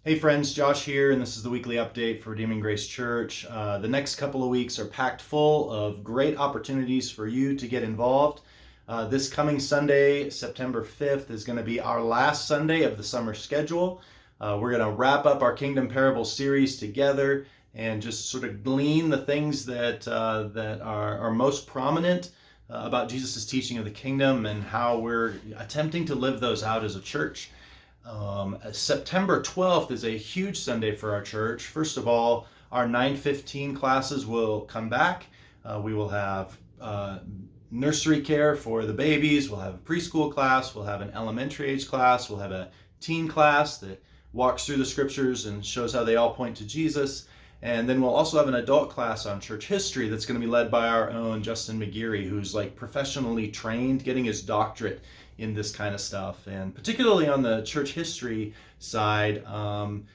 Hey friends, Josh here, and this is the weekly update for Redeeming Grace Church. The next couple of weeks are packed full of great opportunities for you to get involved. This coming Sunday, September 5th, is going to be our last Sunday of the summer schedule. We're going to wrap up our Kingdom Parable series together and just sort of glean the things that are most prominent about Jesus' teaching of the kingdom and how we're attempting to live those out as a church. September 12th is a huge Sunday for our church. First of all, our 9:15 classes will come back. We will have nursery care for the babies. We'll have a preschool class. We'll have an elementary age class. We'll have a teen class that walks through the scriptures and shows how they all point to Jesus. And then we'll also have an adult class on church history that's going to be led by our own Justin McGeary, who's like professionally trained, getting his doctorate in this kind of stuff. And particularly on the church history side,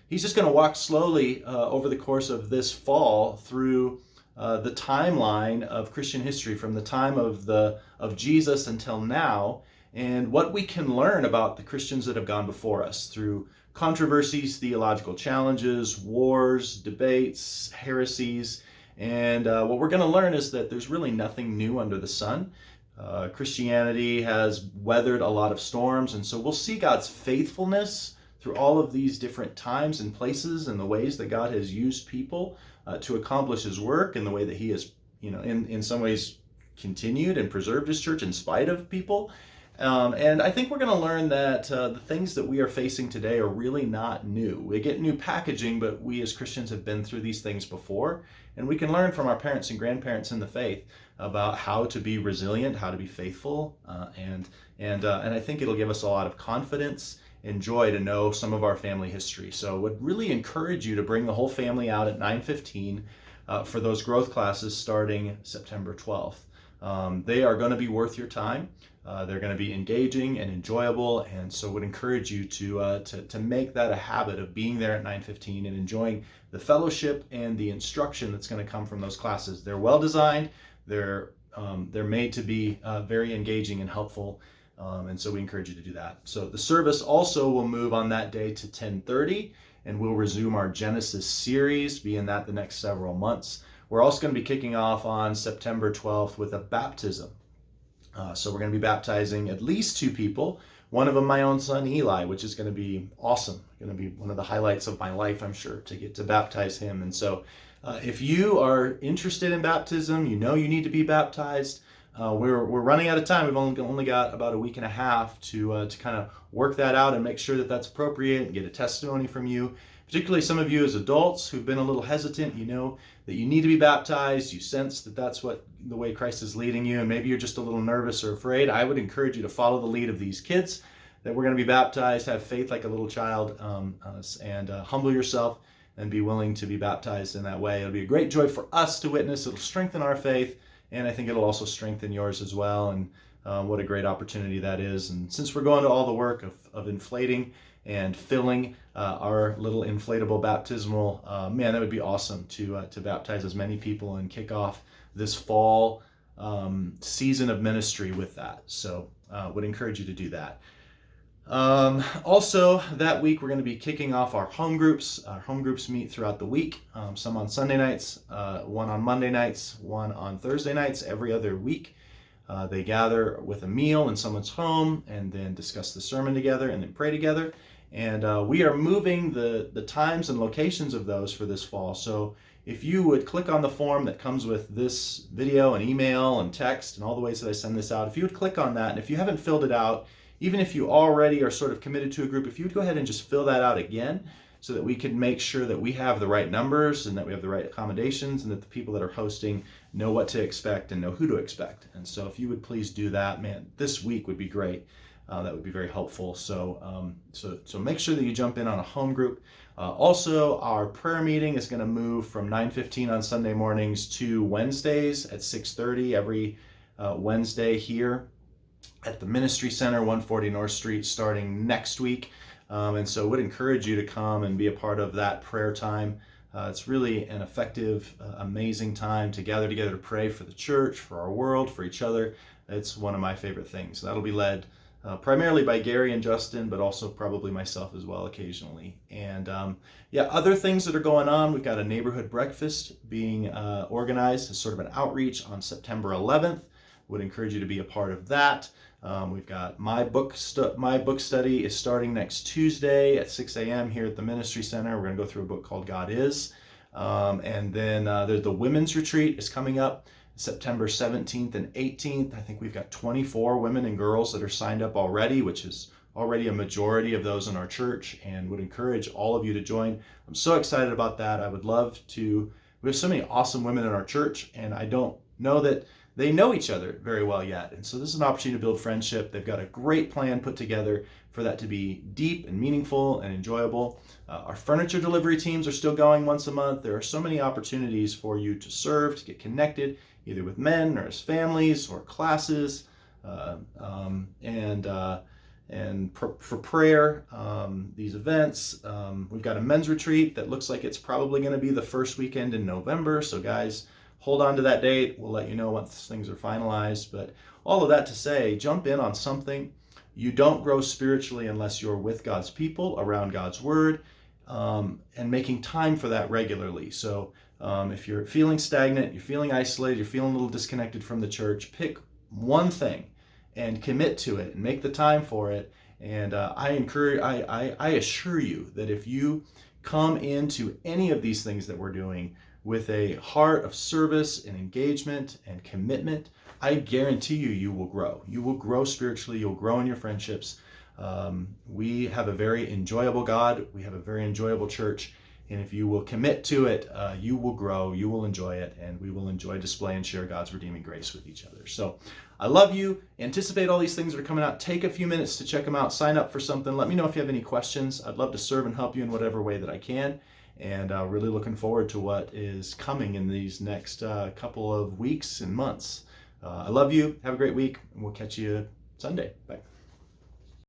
he's just going to walk slowly over the course of this fall through the timeline of Christian history from the time of Jesus until now, and what we can learn about the Christians that have gone before us through controversies, theological challenges, wars, debates, heresies. And what we're going to learn is that there's really nothing new under the sun. Christianity has weathered a lot of storms, and so we'll see God's faithfulness through all of these different times and places and the ways that God has used people to accomplish his work, and the way that he has, in some ways continued and preserved his church in spite of people. And I think we're going to learn that the things that we are facing today are really not new. We get new packaging, but we as Christians have been through these things before, and we can learn from our parents and grandparents in the faith about how to be resilient, how to be faithful, and I think it'll give us a lot of confidence and joy to know some of our family history. So would really encourage you to bring the whole family out at 9:15 for those growth classes starting September 12th. They are going to be worth your time. They're going to be engaging and enjoyable, and so would encourage you to make that a habit of being there at 9:15 and enjoying the fellowship and the instruction that's going to come from those classes. They're well designed. They're made to be very engaging and helpful, and so we encourage you to do that. So the service also will move on that day to 10:30, and we'll resume our Genesis series, be in that the next several months. We're also going to be kicking off on September 12th with a baptism. So we're going to be baptizing at least 2 people, one of them my own son Eli, which is going to be awesome. Going to be one of the highlights of my life, I'm sure, to get to baptize him. And so if you are interested in baptism, you need to be baptized. We're running out of time. We've only got about a week and a half to kind of work that out and make sure that that's appropriate and get a testimony from you. Particularly some of you as adults who've been a little hesitant, that you need to be baptized. You sense that that's the way Christ is leading you, and maybe you're just a little nervous or afraid. I would encourage you to follow the lead of these kids, that we're going to be baptized, have faith like a little child, and humble yourself and be willing to be baptized in that way. It'll be a great joy for us to witness. It'll strengthen our faith, and I think it'll also strengthen yours as well. And what a great opportunity that is. And since we're going to all the work of inflating and filling our little inflatable baptismal, that would be awesome to baptize as many people and kick off this fall season of ministry with that. So would encourage you to do that. Also, that week we're going to be kicking off our home groups. Our home groups meet throughout the week, some on Sunday nights, one on Monday nights, one on Thursday nights, every other week. They gather with a meal in someone's home and then discuss the sermon together and then pray together. And we are moving the times and locations of those for this fall. So if you would click on the form that comes with this video and email and text and all the ways that I send this out, if you would click on that, and if you haven't filled it out, even if you already are sort of committed to a group, if you would go ahead and just fill that out again so that we can make sure that we have the right numbers and that we have the right accommodations and that the people that are hosting know what to expect and know who to expect. And so if you would please do that, this week would be great. That would be very helpful. So make sure that you jump in on a home group. Also, our prayer meeting is going to move from 9:15 on Sunday mornings to Wednesdays at 6:30 every Wednesday here at the Ministry Center, 140 North Street, starting next week. And so would encourage you to come and be a part of that prayer time. It's really an effective, amazing time to gather together to pray for the church, for our world, for each other. It's one of my favorite things. That'll be led primarily by Gary and Justin, but also probably myself as well occasionally. And yeah, other things that are going on. We've got a neighborhood breakfast being organized as sort of an outreach on September 11th. Would encourage you to be a part of that. We've got my book study is starting next Tuesday at 6 a.m. here at the Ministry Center. We're going to go through a book called God Is. And then there's the women's retreat is coming up September 17th and 18th. I think we've got 24 women and girls that are signed up already, which is already a majority of those in our church, and would encourage all of you to join. I'm so excited about that. I would love to. We have so many awesome women in our church, and I don't know that they know each other very well yet. And so this is an opportunity to build friendship. They've got a great plan put together for that to be deep and meaningful and enjoyable. Our furniture delivery teams are still going once a month. There are so many opportunities for you to serve, to get connected, either with men or as families or classes, for prayer, these events. We've got a men's retreat that looks like it's probably going to be the first weekend in November. So guys, hold on to that date. We'll let you know once things are finalized. But all of that to say, jump in on something. You don't grow spiritually unless you're with God's people, around God's word, and making time for that regularly. So if you're feeling stagnant, you're feeling isolated, you're feeling a little disconnected from the church, pick one thing and commit to it and make the time for it. And I assure you that if you come into any of these things that we're doing with a heart of service and engagement and commitment, I guarantee you, you will grow. You will grow spiritually. You'll grow in your friendships. We have a very enjoyable God. We have a very enjoyable church. And if you will commit to it, you will grow, you will enjoy it, and we will enjoy, display, and share God's redeeming grace with each other. So I love you. Anticipate all these things that are coming out. Take a few minutes to check them out. Sign up for something. Let me know if you have any questions. I'd love to serve and help you in whatever way that I can. And really looking forward to what is coming in these next couple of weeks and months. I love you. Have a great week, and we'll catch you Sunday. Bye.